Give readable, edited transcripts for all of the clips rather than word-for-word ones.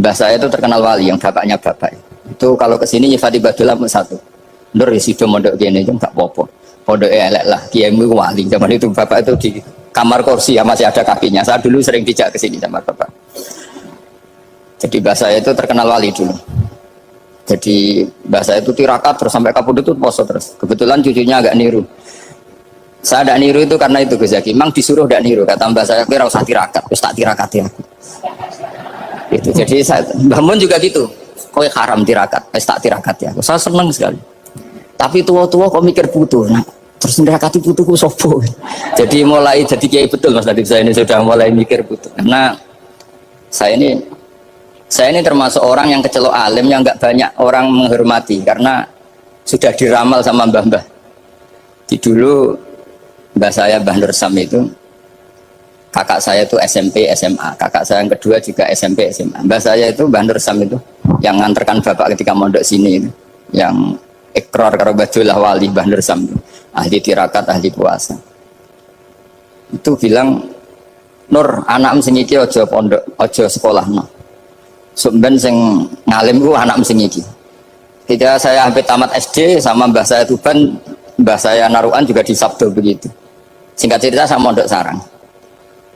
Mbah saya itu terkenal wali, yang bapaknya bapak. Itu kalau kesini nyifati Badullah satu. Nur isido mondok gini itu nggak popo. Pondok elek lah, kiaimu wali. Zaman itu bapak itu di kamar kursi ya masih ada kakinya. Saya dulu sering dijak ke sini sama bapak. Jadi mbah saya itu terkenal wali dulu. Jadi mbah saya itu tirakat terus sampai kapundhut itu poso terus. Kebetulan cucunya agak niru. Saya tidak niru itu karena itu Gus Zaki. Memang disuruh tidak niru. Kata mbah saya, kira usah tirakat. Terus tak tirakati aku. Itu. Jadi Mbah Mun juga gitu. Kowe haram tirakat. Terus tak tirakati aku. Saya senang sekali. Tapi tua-tua kok mikir putu. Nah, terus tirakati putuku sopo. Jadi mulai jadi kiai betul Mas Nadif, saya ini sudah mulai mikir putu. Karena saya ini termasuk orang yang kecelok alim yang nggak banyak orang menghormati karena sudah diramal sama mbah-mbah. Di dulu mbah saya Mbah Nur Sam itu kakak saya itu SMP SMA, kakak saya yang kedua juga SMP SMA. Mbah saya itu Mbah Nur Sam itu yang nganterkan bapak ketika mondok sini itu, yang ikrar karo Badullah wali Mbah Nur Sam itu, ahli tirakat, ahli puasa. Itu bilang, Nur anak sing iki aja pondok, aja sekolahno. Sumben sing ngalim ku anak sing iki. Ketika saya hampir tamat SD sama mbah saya Tuban, mbah saya Narukan juga di Sabdo begitu. Singkat cerita saya mondok sarang.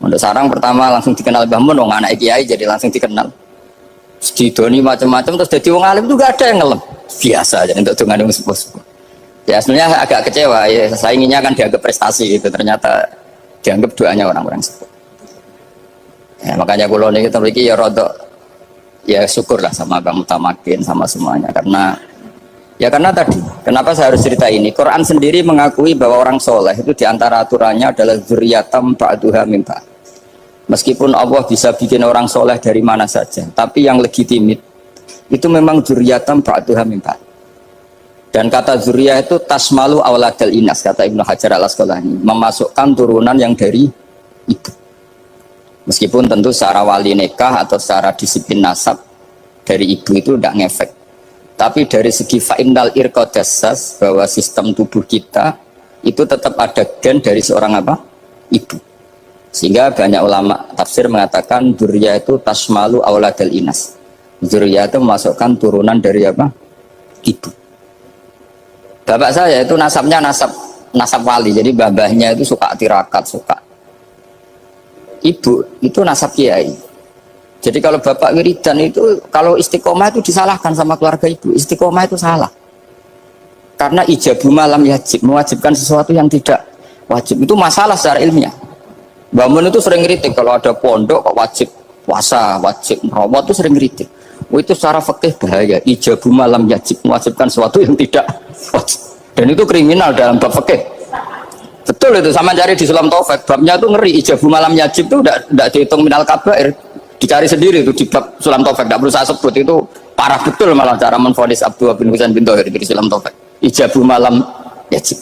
Mondok sarang pertama langsung dikenal Mbah Mun, wong anak kiai jadi langsung dikenal. Didoni macam-macam terus jadi wong alim juga ada yang ngelem. Biasa aja untuk dengan yang sepuh-sepuh. Ya sebenarnya agak kecewa ya, saya inginnya kan dianggap prestasi gitu, ternyata dianggap doanya orang-orang sepuh. Ya, makanya kalau ini kita memiliki ya rodok ya syukurlah sama Bang Mutamakin sama semuanya karena tadi kenapa saya harus cerita ini. Quran sendiri mengakui bahwa orang soleh itu diantara aturannya adalah dzurriyyatam ba'duha min ba'd. Meskipun Allah bisa bikin orang soleh dari mana saja, tapi yang legitimit itu memang dzurriyyatam ba'duha min ba'd. Dan kata dzurriyyah itu tasmalu auladal inas, kata Ibnu Hajar al-Asqalani, memasukkan turunan yang dari ibu. Meskipun tentu secara wali nikah atau secara disiplin nasab dari ibu itu tidak ngefek. Tapi dari segi fa'innal irqadassas, bahwa sistem tubuh kita itu tetap ada gen dari seorang apa? Ibu. Sehingga banyak ulama tafsir mengatakan dzurriyyah itu tasmalu auladal inas. Dzurriyyah itu memasukkan turunan dari apa? Ibu. Bapak saya itu nasabnya nasab wali. Jadi babahnya itu suka tirakat, suka. Ibu itu nasab kiai. Jadi kalau bapak wiridan itu, kalau istiqomah itu disalahkan sama keluarga ibu. Istiqomah itu salah. Karena ijabu malam yajib, mewajibkan sesuatu yang tidak wajib. Itu masalah secara ilmiah. Mbah Mun itu sering kritik kalau ada pondok kok wajib puasa, wajib merawat itu sering kritik. Itu secara fikih bahaya. Ijabu malam yajib, mewajibkan sesuatu yang tidak wajib. Dan itu kriminal dalam bab fikih. Betul itu, sama cari di Sulam Taufik. Babnya itu ngeri, ijabu malam yajib itu tidak dihitung minal kabair. Dicari sendiri itu di bab Sulam Taufik, tidak perlu saya sebut, itu parah betul malah cara menvonis Abdullah bin Husain bin Thohir di Sulam Taufik. Ijabu malam yajib.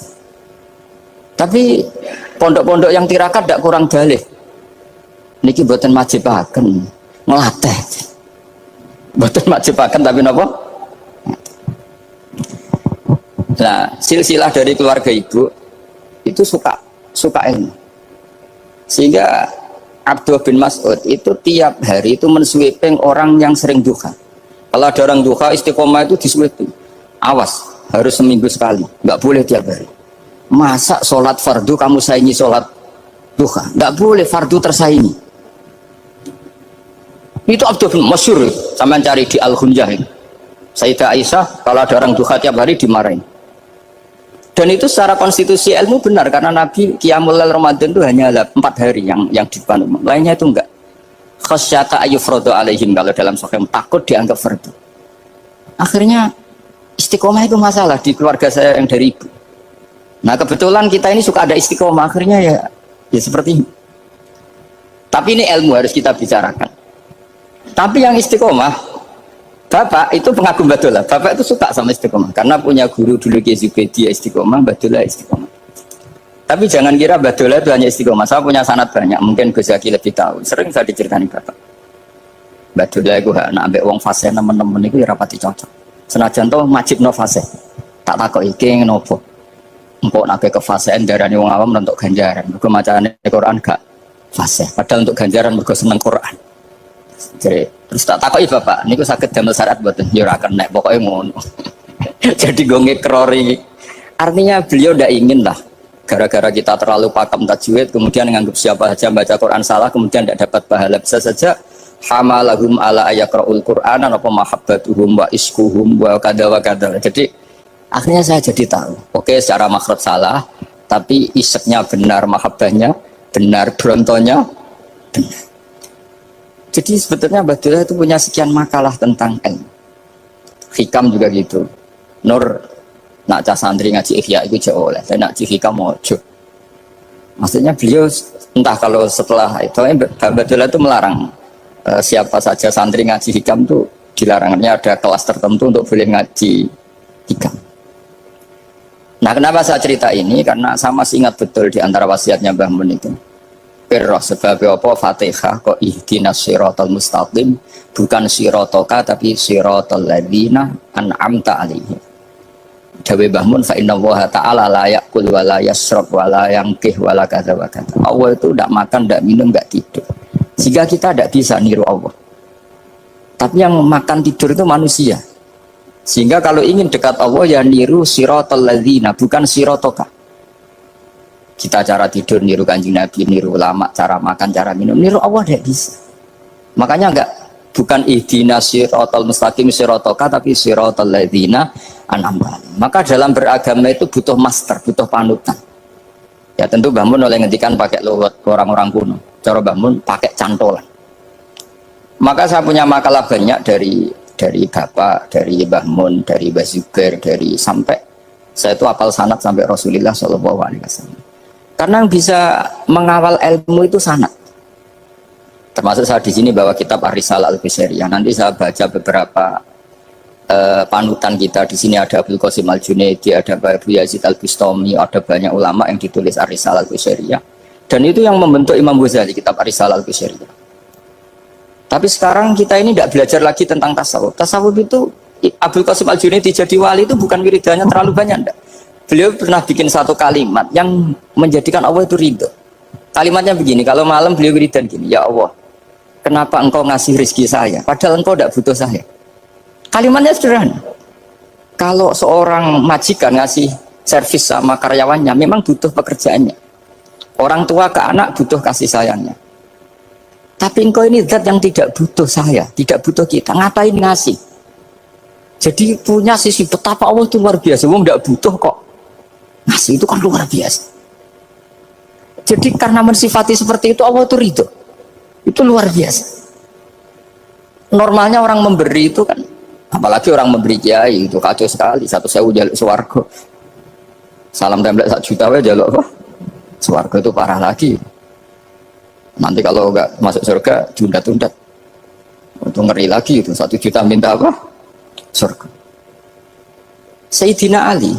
Tapi pondok-pondok yang tirakat tidak kurang dalih. Niki buatan majibaken, ngelatih. Buatan majibaken tapi napa? Nah, silsilah dari keluarga ibu itu suka ilmu. Sehingga Abdullah bin Mas'ud itu tiap hari itu mensweeping orang yang sering duha. Kalau ada orang duha istiqomah itu disweeping. Awas, harus seminggu sekali, nggak boleh tiap hari. Masa sholat fardu kamu saingi sholat duha? Nggak boleh, fardu tersaingi. Itu Abdullah bin Masyhur, sama cari di Al-Hunjah. Sayyidah Aisyah kalau ada orang duha tiap hari dimarahin. Dan itu secara konstitusi ilmu benar karena Nabi Qiyamul Lail Ramadan itu hanya 4 hari yang dipandu. Lainnya itu enggak. Khasyata ayyufradu alaihim, kalau dalam sahih takut dianggap fardu. Akhirnya istiqomah itu masalah di keluarga saya yang dari ibu. Nah kebetulan kita ini suka ada istiqomah, akhirnya ya seperti ini. Tapi ini ilmu harus kita bicarakan. Tapi yang istiqomah, Bapak itu pengagum Badullah. Bapak itu suka sama istiqomah karena punya guru dulu Kiai Zubaidi istiqomah, Badullah istiqomah. Tapi jangan kira Badullah itu hanya istiqomah. Saya punya sanad banyak, mungkin Gus Zaki lebih tahu. Sering saya diceritani Bapak. Badullah itu nak ambek wong fasih teman-teman itu rapati cocok. Senajan to majibno fasih. Tak takok iki ngopo. Engko nak ke fasihan darani wong awam untuk ganjaran. Mergo macane Quran gak fasih. Padahal untuk ganjaran mergo seneng Quran. Jadi terus tak takoki bapak, niku saged damel syariat mboten? Ya ora kena, pokoknya ngono. Jadi gue ngekrori. Artinya beliau ndak ingin lah. Gara-gara kita terlalu pakem tajwid, kemudian menganggap siapa saja baca Quran salah, kemudian tidak dapat pahala. Bisa saja hamalahum ala ayakra'ul Qur'an apa mahabbatuhum wa iskuhum wa kada wa kada. Jadi akhirnya saya jadi tahu. Oke, secara makhraj salah, tapi iseknya benar, mahabbahnya benar, brontonya benar. Jadi sebetulnya Abdullah itu punya sekian makalah tentang ilmu. Hikam juga gitu. Nur nak cah santri ngaji Ihya itu jauh oleh, saya nak hikam mojo. Maksudnya beliau entah kalau setelah itu Abdullah itu melarang siapa saja santri ngaji hikam tuh dilarangnya ada kelas tertentu untuk boleh ngaji hikam. Nah, kenapa saya cerita ini? Karena saya masih ingat betul di antara wasiatnya Mbah Mun itu. Pirroh sebab apa Fatihah kok ihdinas siratal mustaqim, bukan sirotoka tapi siratal ladzina an'amta alaihim. Dawe Mbah Mun fa innallaha ta'ala la yaqul wa la yasrab wa la yanqih wa la kadza wa kadza. Allah itu tidak makan, tidak minum, tidak tidur. Sehingga kita tidak bisa niru Allah. Tapi yang makan tidur itu manusia. Sehingga kalau ingin dekat Allah ya niru siratal ladzina, bukan sirotoka. Kita cara tidur niru Kanjeng Nabi, niru ulama, cara makan, cara minum, niru Allah tidak bisa. Makanya bukan ihdinas siratal mustaqim sirotoka, tapi siratal ladzina an'amta. Maka dalam beragama itu butuh master, butuh panutan. Ya tentu Mbah Mun oleh ngendikan pakai lewat orang-orang kuno. Cara Mbah Mun pakai cantolan. Maka saya punya makalah banyak dari Bapak, dari Mbah Mun, dari Mbah Zubair, dari sampai saya itu hafal sanad sampai Rasulullah SAW. Karena yang bisa mengawal ilmu itu sanad. Termasuk saya di sini bawa kitab Ar-Risalah Al-Qusairiyah. Nanti saya baca beberapa panutan kita. Di sini ada Abdul Qasim Al-Junaidi, ada Abu Yazid Al-Bustami, ada banyak ulama yang ditulis Ar-Risalah Al-Qusairiyah. Dan itu yang membentuk Imam Ghazali, kitab Ar-Risalah Al-Qusairiyah. Tapi sekarang kita ini tidak belajar lagi tentang tasawuf. Tasawuf itu Abdul Qasim Al-Junaidi jadi wali itu bukan wiridannya terlalu banyak, enggak. Beliau pernah bikin satu kalimat yang menjadikan Allah itu ridho. Kalimatnya begini, kalau malam beliau wiridan gini, ya Allah, kenapa engkau ngasih rezeki saya, padahal engkau tidak butuh saya. Kalimatnya sederhana. Kalau seorang majikan ngasih servis sama karyawannya, memang butuh pekerjaannya. Orang tua ke anak butuh kasih sayangnya. Tapi engkau ini zat yang tidak butuh saya, tidak butuh kita, ngapain ngasih? Jadi punya sisi betapa Allah itu luar biasa, wong tidak butuh kok. Ngasih itu kan luar biasa. Jadi karena mensifati seperti itu Allah itu ridho. Itu luar biasa. Normalnya orang memberi itu kan, apalagi orang memberi kiai itu kacau sekali. 1.000 jaluk swarga. Salam template 1 juta wae jaluk apa? Swarga itu parah lagi. Nanti kalau enggak masuk surga tunda-tunda. Itu ngeri lagi itu 1 juta minta apa? Surga. Sayyidina Ali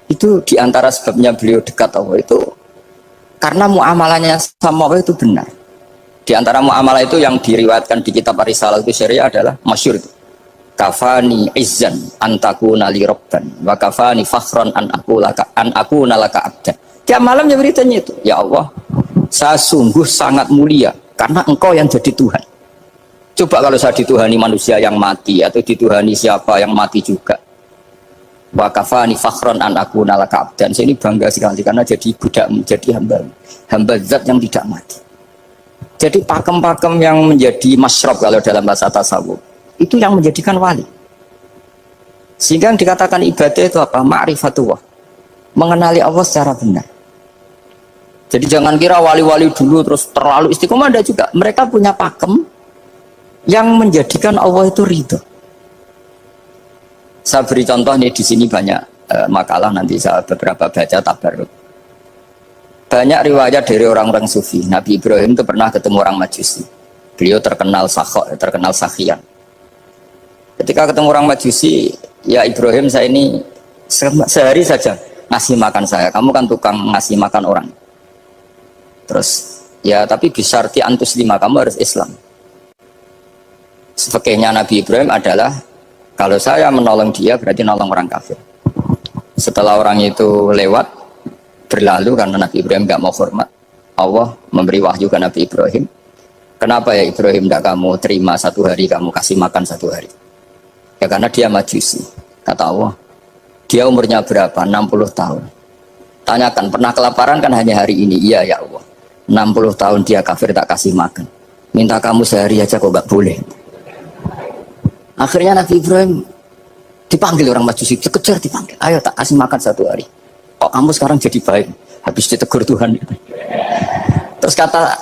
itu diantara sebabnya beliau dekat Allah itu karena muamalahnya sama Allah itu benar. Di antara muamalah itu yang diriwayatkan di kitab Ar-Risalah Al-Qusairiyah adalah masyhur itu. Kafani izzan antakuna li rabban wa kafani fakhran an aku nalaka abdan. Tiap malam ya beritanya itu, ya Allah, saya sungguh sangat mulia karena engkau yang jadi Tuhan. Coba kalau saya dituhani manusia yang mati atau dituhani siapa yang mati juga. Wa kafani fakhran an aku nalaka abdan. Saya ini bangga sekali karena jadi budak, menjadi hamba zat yang tidak mati. Jadi pakem-pakem yang menjadi masyrab kalau dalam bahasa tasawuf itu yang menjadikan wali. Sehingga yang dikatakan ibadah itu apa? Ma'rifatullah, mengenali Allah secara benar. Jadi jangan kira wali-wali dulu terus terlalu istiqomah, ada juga mereka punya pakem yang menjadikan Allah itu ridho. Saya beri contoh nih, di sini banyak makalah, nanti saya beberapa baca tabarruk. Banyak riwayat dari orang-orang sufi. Nabi Ibrahim itu pernah ketemu orang Majusi. Beliau terkenal sakhok, terkenal sakhian. Ketika ketemu orang Majusi, ya Ibrahim, saya ini sehari saja ngasih makan saya. Kamu kan tukang ngasih makan orang. Terus ya tapi bisyarti antus lima, kamu harus Islam. Sebagainya Nabi Ibrahim adalah kalau saya menolong dia berarti nolong orang kafir. Setelah orang itu lewat berlalu karena Nabi Ibrahim nggak mau hormat, Allah memberi wahyu ke Nabi Ibrahim. Kenapa ya Ibrahim tidak kamu terima 1 hari, kamu kasih makan 1 hari? Ya karena dia majusi. Kata Allah, dia umurnya berapa? 60 tahun. Tanyakan, pernah kelaparan kan hanya hari ini? Iya ya Allah. 60 tahun dia kafir tak kasih makan. Minta kamu sehari aja kok gak boleh. Akhirnya Nabi Ibrahim dipanggil orang majusi, dikejar dipanggil. Ayo tak kasih makan 1 hari. Kok kamu sekarang jadi baik? Habis ditegur Tuhan. Terus kata,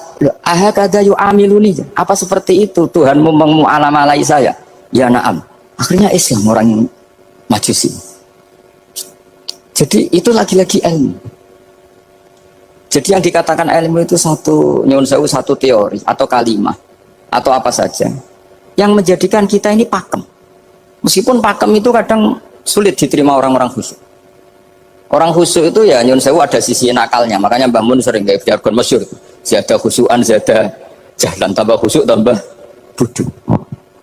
ahakada yu'amiluni, apa seperti itu Tuhanmu mengu'alamalai saya? Ya na'am. Akhirnya Islam orang majusi. Jadi itu lagi-lagi ilmu. Jadi yang dikatakan ilmu itu satu teori atau kalimat atau apa saja yang menjadikan kita ini pakem. Meskipun pakem itu kadang sulit diterima orang-orang khusyuk. Orang khusyuk itu ya nyun sewu ada sisi nakalnya, makanya Mbah Mun sering kayak jargon masyhur. Zada khusyuan, zada jalan, tambah khusyuk tambah bodoh.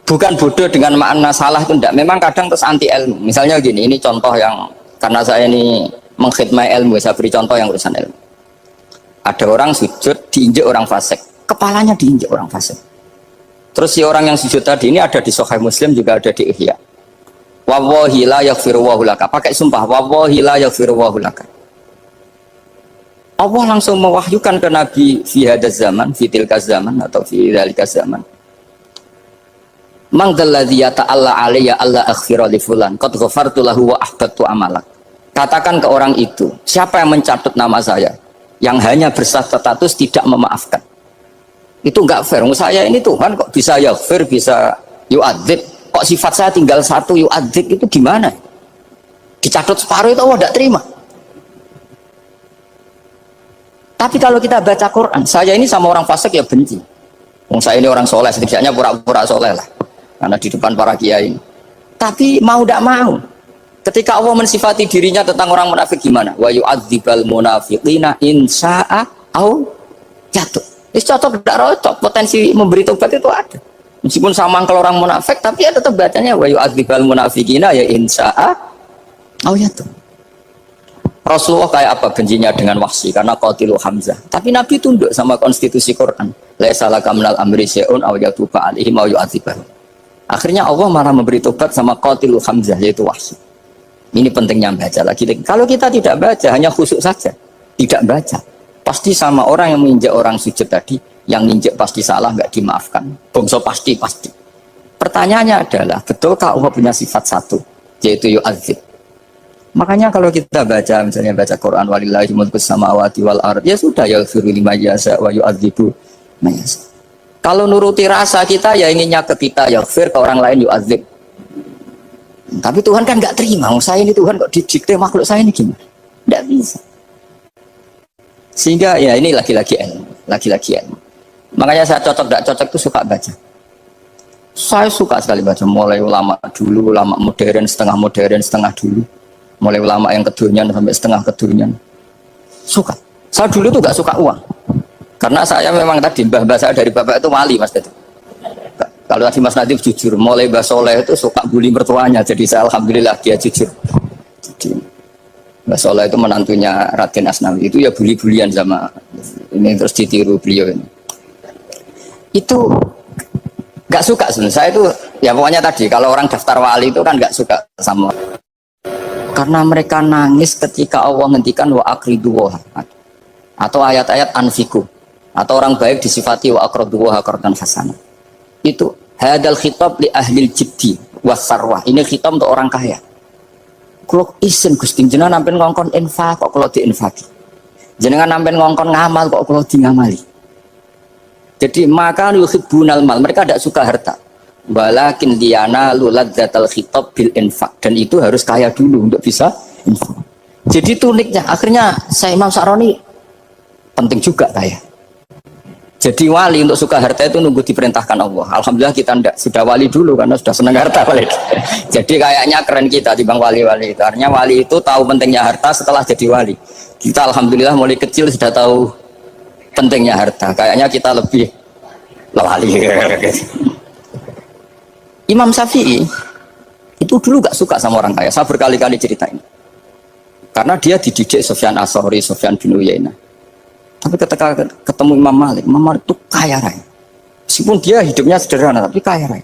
Bukan bodoh dengan makna salah itu enggak. Memang kadang terus anti ilmu. Misalnya gini, ini contoh yang karena saya ini mengkhidmati ilmu, saya beri contoh yang urusan ilmu. Ada orang sujud diinjek orang fasik, kepalanya diinjek orang fasik. Terus si orang yang sujud tadi ini ada di Sahih Muslim, juga ada di Ihya. Wallahi la yaghfiru wa laka. Pakai sumpah, wallahi la yaghfiru wa laka. Allah langsung mewahyukan ke Nabi fi hadzal zaman, fi tilka zaman atau fi dzalika zaman. Man dzalladzi yata'alla alayya alla aghfira li fulan qad ghafartu lahu wa ahbattu amalak. Katakan ke orang itu, siapa yang mencatut nama saya yang hanya berstatus tidak memaafkan. Itu enggak fair. Saya ini Tuhan kok bisa yaghfir, bisa yu'adzib. Kok sifat saya tinggal 1 yu'adzib, itu gimana? Dicatut separuh itu Allah tidak terima. Tapi kalau kita baca Quran, saya ini sama orang fasik ya benci. Saya ini orang soleh, setidaknya pura-pura soleh lah. Karena di depan para kiai. Tapi mau tidak mau. Ketika Allah mensifati dirinya tentang orang munafik gimana? Wa yu'adzibal munafiqina insya'a au jatuh. Ini cocok tidak cocok, potensi memberi tobat itu ada. Meskipun sama kalau orang munafik, tapi ya tetap bacanya wa yu'adzibal munafiqina ya insya'a au jatuh. Rasulullah kayak apa bencinya dengan Wahsy karena qatilu Hamzah. Tapi Nabi tunduk sama konstitusi Quran. Laisa laka minal amri syai'un aw yatuba alaihim aw yu'adzibahum. Akhirnya Allah malah memberi tobat sama qatilu Hamzah yaitu Wahsy. Ini pentingnya baca lagi. Kalau kita tidak baca, hanya khusyuk saja, tidak baca, pasti sama orang yang menginjak orang sujud tadi, yang menginjak pasti salah, nggak dimaafkan. Bongso pasti. Pertanyaannya adalah, betulkah Allah punya sifat 1, yaitu yu'adzib? Makanya kalau kita baca, misalnya baca Quran, walillahi mulkus samawati wal ard, ya sudah, yaghfiru liman yasha wa yu'adzibu man yasha. Kalau nuruti rasa kita, ya inginnya ke kita yaghfir, ke orang lain yu'adzib. Tapi Tuhan kan nggak terima. Saya ini Tuhan kok didikte makhluk saya ini gimana? Nggak bisa. Sehingga ya ini lagi-lagi ilmu. Makanya saya cocok nggak cocok itu suka baca. Saya suka sekali baca. Mulai ulama dulu, ulama modern, setengah dulu. Mulai ulama yang kedunian sampai setengah kedunian. Suka. Saya dulu tuh nggak suka uang. Karena saya memang tadi mbah saya dari bapak itu wali mas itu. Kalau tadi Mas Nadif jujur, mulai Mbah Soleh itu suka bully mertuanya, jadi saya alhamdulillah dia jujur. Jadi Mbah Soleh itu menantunya Raden Asnawi, itu ya bully-bulian sama ini terus ditiru beliau ini. Itu nggak suka sebenarnya. Saya itu ya pokoknya tadi kalau orang daftar wali itu kan nggak suka sama. Karena mereka nangis ketika Allah ngendikan wa aqridu wa atau ayat-ayat anfiku atau orang baik disifati wa aqridu wa qardan hasanah. Itu hadal khitab li ahlil jiddi wasarwah. Ini khitab untuk orang kaya. Kalau isin Gusti jenengan nampen ngongkon infak kok kalau diinfaki. Jenengan nampen ngongkon ngamal kok kalau di ngamali. Jadi maka yuhibbunal mal, mereka tidak suka harta. Walakin liyana luladzatal khitab bil infak, dan itu harus kaya dulu untuk bisa infak. Jadi itu uniknya. Akhirnya saya Imam Sa'roni penting juga kaya. Jadi wali untuk suka harta itu nunggu diperintahkan Allah. Alhamdulillah kita enggak, sudah wali dulu karena sudah senang harta wali. Jadi kayaknya keren kita dibanding wali-wali itu. Artinya wali itu tahu pentingnya harta setelah jadi wali. Kita alhamdulillah mulai kecil sudah tahu pentingnya harta. Kayaknya kita lebih wali. Imam Syafi'i itu dulu gak suka sama orang kaya. Saya berkali-kali ceritain. Karena dia dididik Sufyan As-Tsauri, Sufyan bin Uyainah. Tapi ketika ketemu Imam Malik itu kaya raya. Meskipun dia hidupnya sederhana tapi kaya raya.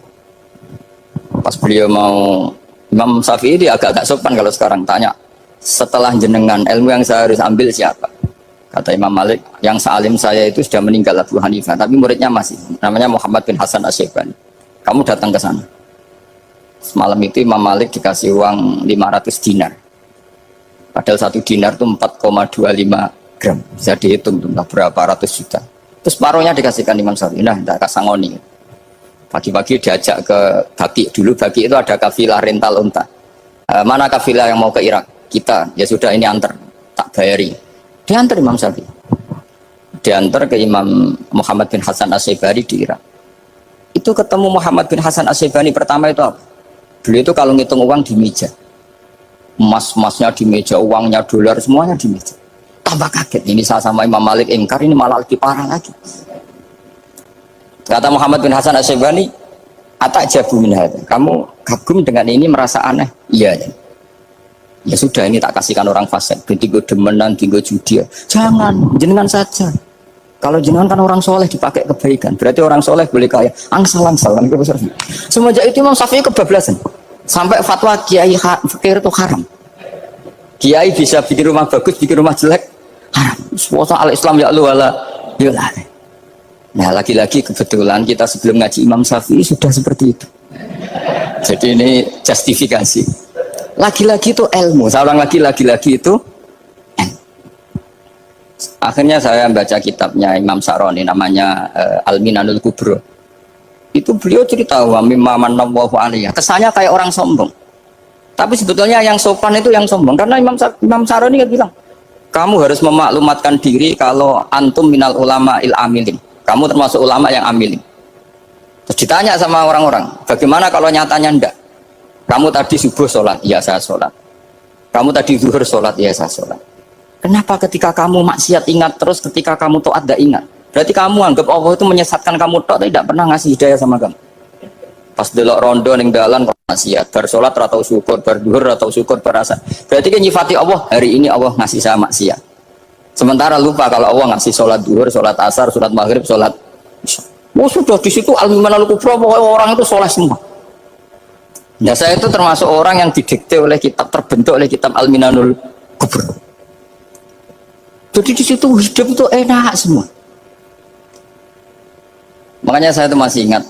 Pas beliau mau Imam Syafi'i dia agak-agak sopan kalau sekarang tanya, setelah jenengan ilmu yang saya harus ambil siapa? Kata Imam Malik, yang sealim saya itu sudah meninggal Abu Hanifah, tapi muridnya masih, namanya Muhammad bin Hasan Asy-Syaibani. Kamu datang ke sana. Semalam itu Imam Malik dikasih uang 500 dinar. Padahal 1 dinar itu 4,25 gram. Bisa dihitung tuh berapa ratus juta. Terus paruhnya dikasihkan Imam Syafi'i. Nah, tidak kasangoni. Pagi-pagi diajak ke Baki. Dulu Baki itu ada kafilah rental unta. Mana kafilah yang mau ke Irak? Kita. Ya sudah, ini antar. Tak bayari. Diantar Imam Syafi'i. Diantar ke Imam Muhammad bin Hasan Asy-Syaibani di Irak. Itu ketemu Muhammad bin Hasan Asy-Syaibani pertama itu apa? Beliau itu kalau ngitung uang di meja. Emas-emasnya di meja, uangnya dolar, semuanya di meja. Tambah kaget, ini saya sama Imam Malik ingkar, ini malah lebih parah lagi. Kata Muhammad bin Hasan Asy-Syaibani, "Atajabu min hadza." Kamu kagum dengan ini, merasa aneh? Iya. Ya sudah, ini tak kasihkan orang fasik, tinggo demenan, tinggo judi. Jangan, jenengan saja. Kalau jenengan kan orang soleh dipakai kebaikan, berarti orang soleh boleh kaya. Angsal-angsal. Semenjak itu Imam Syafi'i kebablasan. Sampai fatwa kiai fakir itu haram. Kiai bisa bikin rumah bagus, bikin rumah jelek, haram. Puasa al-Islam ya Allah wala yulah. Nah, lagi-lagi kebetulan kita sebelum ngaji Imam Syafi'i sudah seperti itu. Jadi ini justifikasi. Lagi-lagi itu ilmu. Saya ulang lagi-lagi itu ilmu. Akhirnya saya baca kitabnya Imam Sa'roni namanya Al-Minanul Kubro. Itu beliau cerita wa mimma manallahu alaihi. Kesannya kayak orang sombong. Tapi sebetulnya yang sopan itu yang sombong. Karena Imam Sa'roni kan bilang, kamu harus memaklumatkan diri kalau antum minal ulama il amilin. Kamu termasuk ulama yang amilin. Terus ditanya sama orang-orang, bagaimana kalau nyatanya enggak? Kamu tadi subuh sholat, ya saya sholat. Kamu tadi zuhur sholat, ya saya sholat. Kenapa ketika kamu maksiat ingat terus, ketika kamu taat tidak ingat? Berarti kamu anggap Allah itu menyesatkan kamu tok, tidak pernah ngasih hidayah sama kamu. Pas delok rondo ning dalan kok maksiat, bar sholat atau syukur, bar zuhur atau syukur, berasa. Berarti kan nyifati Allah, hari ini Allah ngasih saya maksiat. Sementara lupa kalau Allah ngasih sholat zuhur, sholat asar, sholat maghrib, sholat isya. Oh sudah di situ Al-Minanul Kubro, pokoknya orang itu soleh semua. Nah saya itu termasuk orang yang didikte oleh kitab, terbentuk oleh kitab Al-Minanul Kubro. Jadi di situ hidup itu enak semua. Makanya saya itu masih ingat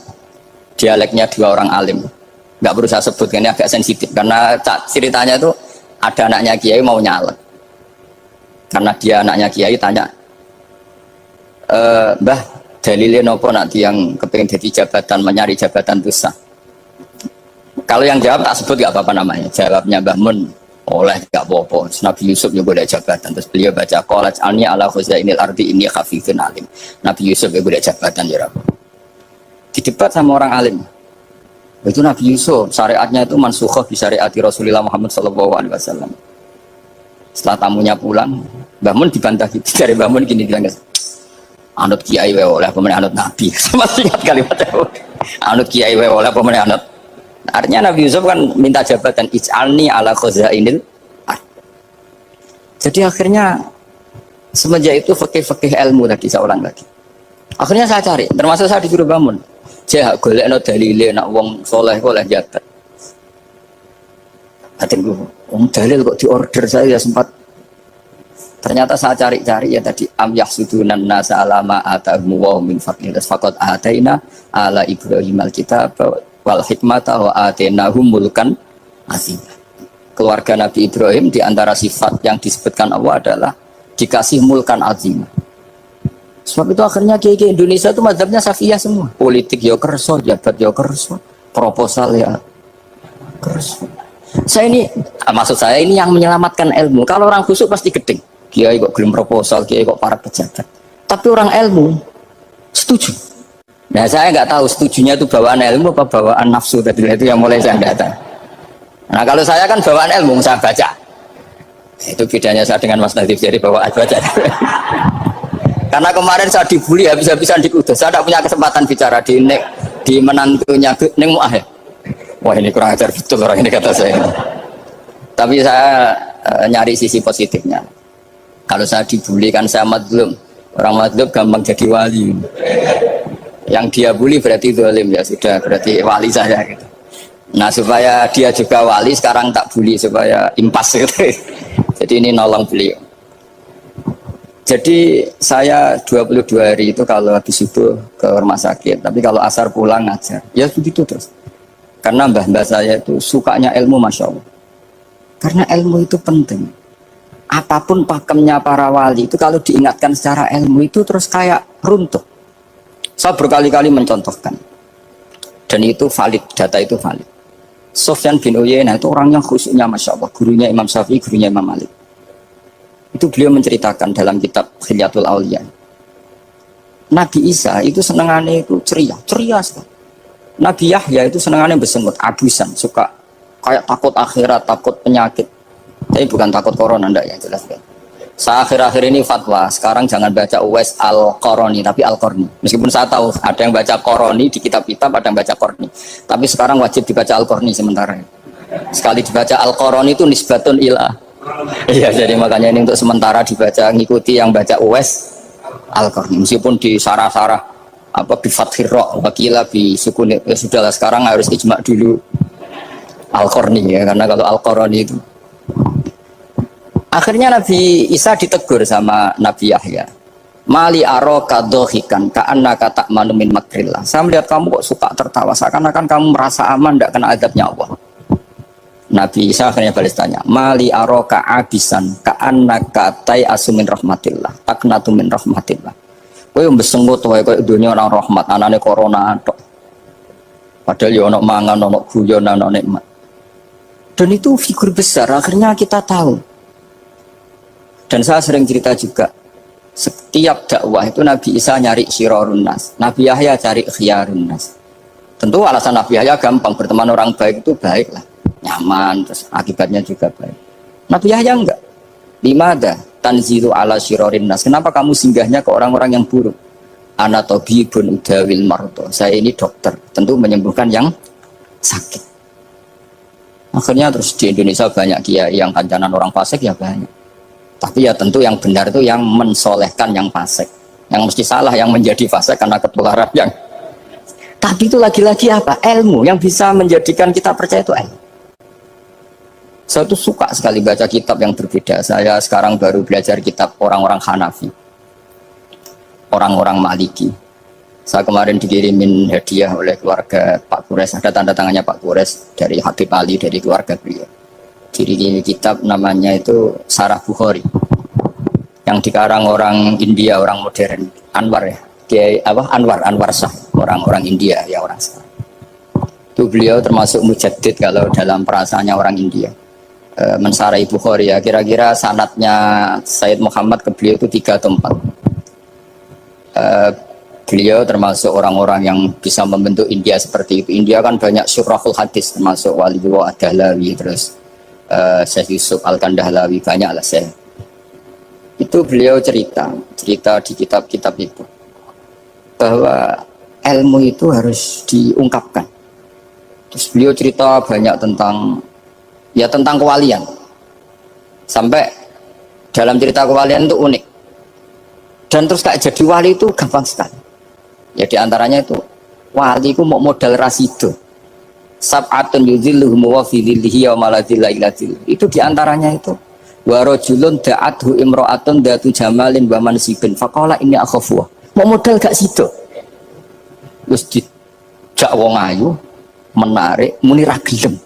dialeknya dua orang alim. Nggak perlu saya sebut, ini agak sensitif karena ceritanya itu ada anaknya kiai mau nyalek. Karena dia anaknya kiai tanya, Mbah dalilnya nopo nanti yang kepengen jadi jabatan, mencari jabatan itu sah. Kalau yang jawab tak sebut gak apa-apa namanya. Jawabnya Mbah Mun oleh gak apa-apa. Nabi Yusuf juga ada jabatan. Terus beliau baca qalat alni ala khuzainil ardi inni khafifun alim. Nabi Yusuf juga ada jabatan ya Rabb. Didebat sama orang alim. Itu Nabi Yusuf syariatnya itu mansukhah bi syariati Rasulullah Muhammad sallallahu alaihi wasallam. Setelah tamunya pulang, Mbah Mun dibantah gitu. Dari Mbah Mun gini bilang, anut kiai wae oleh pemenang anut Nabi. Masih ingat kalimatnya. Anut kiai wae oleh pemenang anut. Artinya Nabi Yusuf kan minta jabatan ij'alni ala khuzainil ard. Jadi akhirnya semenjak itu fikih-fikih ilmu tadi saya ulang lagi. Akhirnya saya cari, termasuk saya disuruh bangun. Saya golekno dalile nak wong soleh kok oleh jabat. Hati gue, dalil kok diorder saya sempat. Ternyata saya cari-cari ya tadi am yahsudunan nasa alama atahum wa min fadlil faqad ataina ala Ibrahim alkitab wal hikmata wa atainahum mulkan azim. Keluarga Nabi Ibrahim di antara sifat yang disebutkan Allah adalah dikasih mulkan azim. Sebab itu akhirnya kiai Indonesia itu mazhabnya Syafi'iyah semua. Politik ya kerso, jabat ya kerso, proposal ya kerso. Saya ini, maksud saya ini yang menyelamatkan ilmu. Kalau orang khusyuk pasti gedeng. Kiai kok gelem proposal, kiai kok para pejabat. Tapi orang ilmu setuju. Nah saya nggak tahu setujunya itu bawaan ilmu apa bawaan nafsu tadi itu yang mulai saya nggak tahu. Nah kalau saya kan bawaan ilmu saya baca. Itu bedanya saya dengan Mas Nadif jadi bawaan baca. Karena kemarin saya dibully habis-habisan di Kudus. Saya tidak punya kesempatan bicara di menantunya Neng Mu'ah ya. Wah ini kurang ajar betul orang ini kata saya. Tapi saya nyari sisi positifnya. Kalau saya dibully kan saya madlum. Orang madlum gampang jadi wali. Yang dia bully berarti zalim ya sudah berarti wali saya gitu. Nah supaya dia juga wali sekarang tak bully supaya impas gitu. Jadi ini nolong beliau. Jadi saya 22 hari itu kalau habis itu ke rumah sakit, tapi kalau asar pulang ngajar. Ya begitu terus. Karena mbah-mbah saya itu sukanya ilmu, Masya Allah. Karena ilmu itu penting. Apapun pakemnya para wali itu kalau diingatkan secara ilmu itu terus kayak runtuh. Saya berkali-kali mencontohkan. Dan itu valid, data itu valid. Sufyan bin Uyainah itu orang yang khusyuknya Masya Allah. Gurunya Imam Syafi'i, gurunya Imam Malik. Itu beliau menceritakan dalam kitab Hilyatul Auliya. Nabi Isa itu senangannya itu ceria sekali. Nabi Yahya itu senangannya bersengut, abusan, suka kayak takut akhirat, takut penyakit. Tapi bukan takut corona, enggak ya jelas kan. Saya akhir-akhir ini fatwa, sekarang jangan baca Uwais Al-Qarani, tapi Al-Qarni. Meskipun saya tahu ada yang baca Qarani di kitab-kitab, ada yang baca Qarni. Tapi sekarang wajib dibaca Al-Qarni sementara. Sekali dibaca Al-Qarani itu nisbatun ilah. Iya, jadi makanya ini untuk sementara dibaca, ngikuti yang baca Uwais Al-Qarni. Meskipun di sarah-sarah apa di Fathir Ra' wakila bi sukun, ya sudahlah sekarang harus ijma dulu Al-Qarni ya, karena kalau Al-Qarani itu akhirnya Nabi Isa ditegur sama Nabi Yahya. Mali aroka dohikan ka'annaka ta'manu min makrillah. Saya melihat kamu kok suka tertawa, seakan-akan kamu merasa aman tidak kena azabnya Allah. Nabi Isa akhirnya balas tanya, Mali aroka abisan ka'annaka tai'asu min rahmatillah taknatu min rahmatillah. Kowe mbesengut wae koyo dunya ora rahmat, anane corona tok. Padahal ya ono mangan, ono guyon, ono nikmat. Dan itu figur besar, akhirnya kita tahu. Dan saya sering cerita juga, setiap dakwah itu Nabi Isa nyari syirarun nas, Nabi Yahya cari khiyarun nas. Tentu alasan Nabi Yahya gampang, berteman orang baik itu baik lah, nyaman, terus akibatnya juga baik. Nabi Yahya enggak. Limada tanzilu ala syirarin nas. Kenapa kamu singgahnya ke orang-orang yang buruk? Ana tabibun udawil marto. Saya ini dokter, tentu menyembuhkan yang sakit. Akhirnya terus di Indonesia banyak kiai yang kancanan orang fasik ya banyak. Tapi ya tentu yang benar itu yang mensolehkan yang fasik. Yang mesti salah yang menjadi fasik karena ketularan yang. Tapi itu lagi-lagi apa? Ilmu yang bisa menjadikan kita percaya itu ilmu. Saya tuh suka sekali baca kitab yang berbeda. Saya sekarang baru belajar kitab orang-orang Hanafi, orang-orang Maliki. Saya kemarin dikirimin hadiah oleh keluarga Pak Kures. Ada tanda tangannya Pak Kures dari Habib Ali, dari keluarga beliau. Diri kitab namanya itu Sarah Bukhari, yang dikarang orang India, orang modern, Anwar ya, Anwar Shah, orang-orang India ya, orang Shah. Itu beliau termasuk mujaddid kalau dalam perasaannya orang India. Mensarai Bukhari ya, kira-kira sanadnya Sayyid Muhammad ke beliau itu 3 atau 4. Beliau termasuk orang-orang yang bisa membentuk India seperti itu. India kan banyak syurahul hadis, termasuk Waliullah Ad-Dahlawi, terus Syekh Yusuf Al-Kandahlawi, banyak lah saya. Itu beliau cerita di kitab-kitab itu bahwa ilmu itu harus diungkapkan. Terus beliau cerita banyak tentang kewalian. Sampai dalam cerita kewalian itu unik. Dan terus kayak jadi wali itu gampang sekali. Ya diantaranya itu wali itu mau modal rasido. Sab'atun yudhilluhum wa fi dhillihi wa maladhilla ila dhillihi. Itu diantaranya itu wa rajulun da'athu imra'atun datu jamalin wa mansibin faqala inni akhafu. Mau modal gak sido. Wis dijak wong ayu menarik muni ra gelem.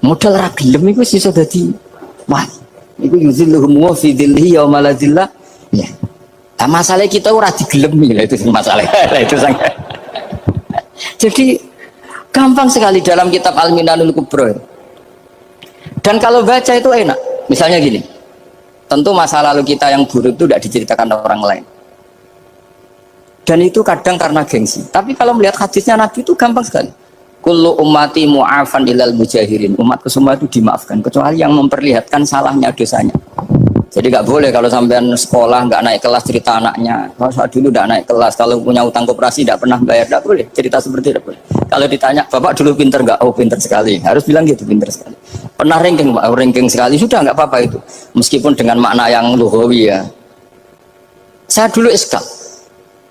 Modal ra gelem iku iso dadi wah. Iku yuzilluhum wa fi dhillihi wa maladhilla. Ya. Nah, masalah kita ora digelemi lah, itu masalah. Itu sangat. Jadi gampang sekali dalam kitab Al-Minanul Kubra. Dan kalau baca itu enak. Misalnya gini. Tentu masa lalu kita yang buruk itu tidak diceritakan orang lain. Dan itu kadang karena gengsi. Tapi kalau melihat hadisnya Nabi itu gampang sekali. Kullu ummati mu'afan ilal mujahirin. Umatku semua itu dimaafkan kecuali yang memperlihatkan salahnya, dosanya. Jadi nggak boleh kalau sampean sekolah nggak naik kelas cerita anaknya. Kalau saat dulu nggak naik kelas, kalau punya utang koperasi tidak pernah bayar, nggak boleh cerita seperti itu. Kalau ditanya bapak dulu pinter nggak? Oh pinter sekali. Harus bilang gitu, pinter sekali. Pernah ranking pak? Ranking sekali sudah nggak apa-apa itu. Meskipun dengan makna yang lughawi ya. Saya dulu iskal.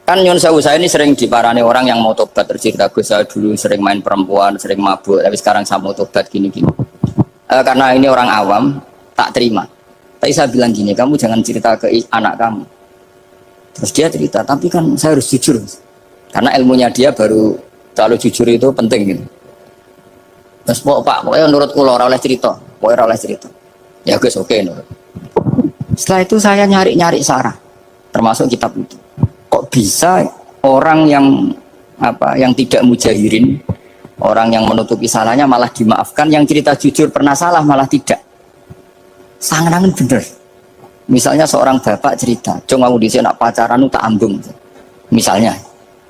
Kan Nyun Sewu saya ini sering diparani orang yang mau tobat tercerita Gus saya dulu sering main perempuan, sering mabuk, tapi sekarang saya mau tobat gini-gini. Karena ini orang awam, tak terima. Tapi saya bilang gini, kamu jangan cerita ke anak kamu. Terus dia cerita, tapi kan saya harus jujur. Karena ilmunya dia baru terlalu jujur itu penting gitu. Terus pokoknya menurut kula ora oleh cerita, pokoknya ora oleh cerita. Ya Gus oke nurut. Setelah itu saya nyari-nyari sarah, termasuk kitab itu. Kok bisa orang yang tidak mujahirin, orang yang menutupi salahnya malah dimaafkan, yang cerita jujur pernah salah malah tidak. Sangat bener. Misalnya seorang bapak cerita, "Cung aku dhisik nak pacaran tak ambung." Misalnya,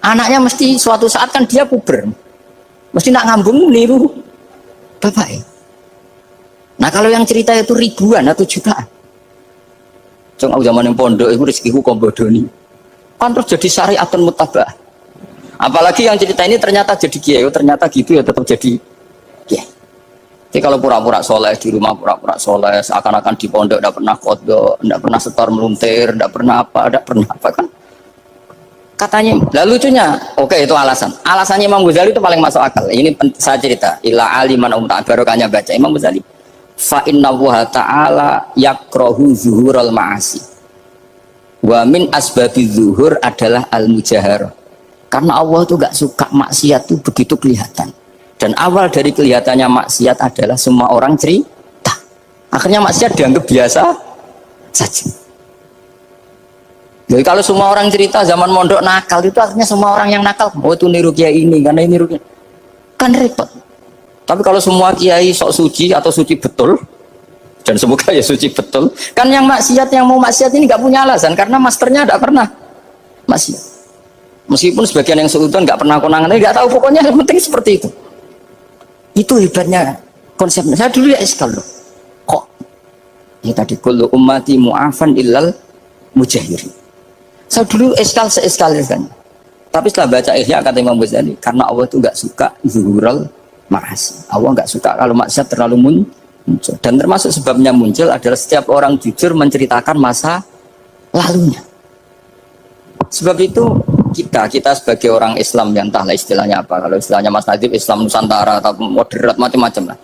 anaknya mesti suatu saat kan dia puber. Mesti nak ngambung niru bapak. Nah, kalau yang cerita itu ribuan atau jutaan. Cung aku zaman yang pondok itu rezekiku kok bodoni. Kan terus jadi syariatun mutabah. Apalagi yang cerita ini ternyata jadi kiai, ternyata gitu ya tetap jadi kiai. Jadi kalau pura-pura soleh di rumah pura-pura soleh, seakan-akan di pondok tidak pernah kodok, tidak pernah setor meluntir, tidak pernah apa kan? Katanya, lalu lucunya, oke itu alasan. Alasannya Imam Ghazali itu paling masuk akal. Ini saya cerita, ila aliman barokahnya baca Imam Ghazali. Fa inna wa ta'ala yakrohu zuhurul ma'asi. Wa min asbabi zuhur adalah al-mujaharah. Karena Allah itu gak suka maksiat itu begitu kelihatan. Dan awal dari kelihatannya maksiat adalah semua orang cerita. Akhirnya maksiat dianggap biasa saja. Jadi kalau semua orang cerita zaman mondok nakal itu akhirnya semua orang yang nakal. Oh itu niru kiai ini, karena ini niru kiai. Kan repot. Tapi kalau semua kiai sok suci atau suci betul, dan semoga ya suci betul, kan yang maksiat, yang mau maksiat ini gak punya alasan karena masternya gak pernah maksiat. Meskipun sebagian yang seudon gak pernah konangan, gak tahu, pokoknya yang penting seperti itu. Itu hebatnya konsepnya. Saya dulu ya iskal loh. Kok? Ya tadi kullu ummati mu'afan illal mujahirin. Saya dulu iskal kan. Tapi setelah baca Ihya kata Imam Ghazali, karena Allah itu gak suka zuhurul ma'asi. Allah nggak suka kalau maksiat terlalu muncul, dan termasuk sebabnya muncul adalah setiap orang jujur menceritakan masa lalunya. Sebab itu kita sebagai orang Islam yang entahlah istilahnya apa, kalau istilahnya Mas Nadib Islam Nusantara atau moderat macam-macam lah.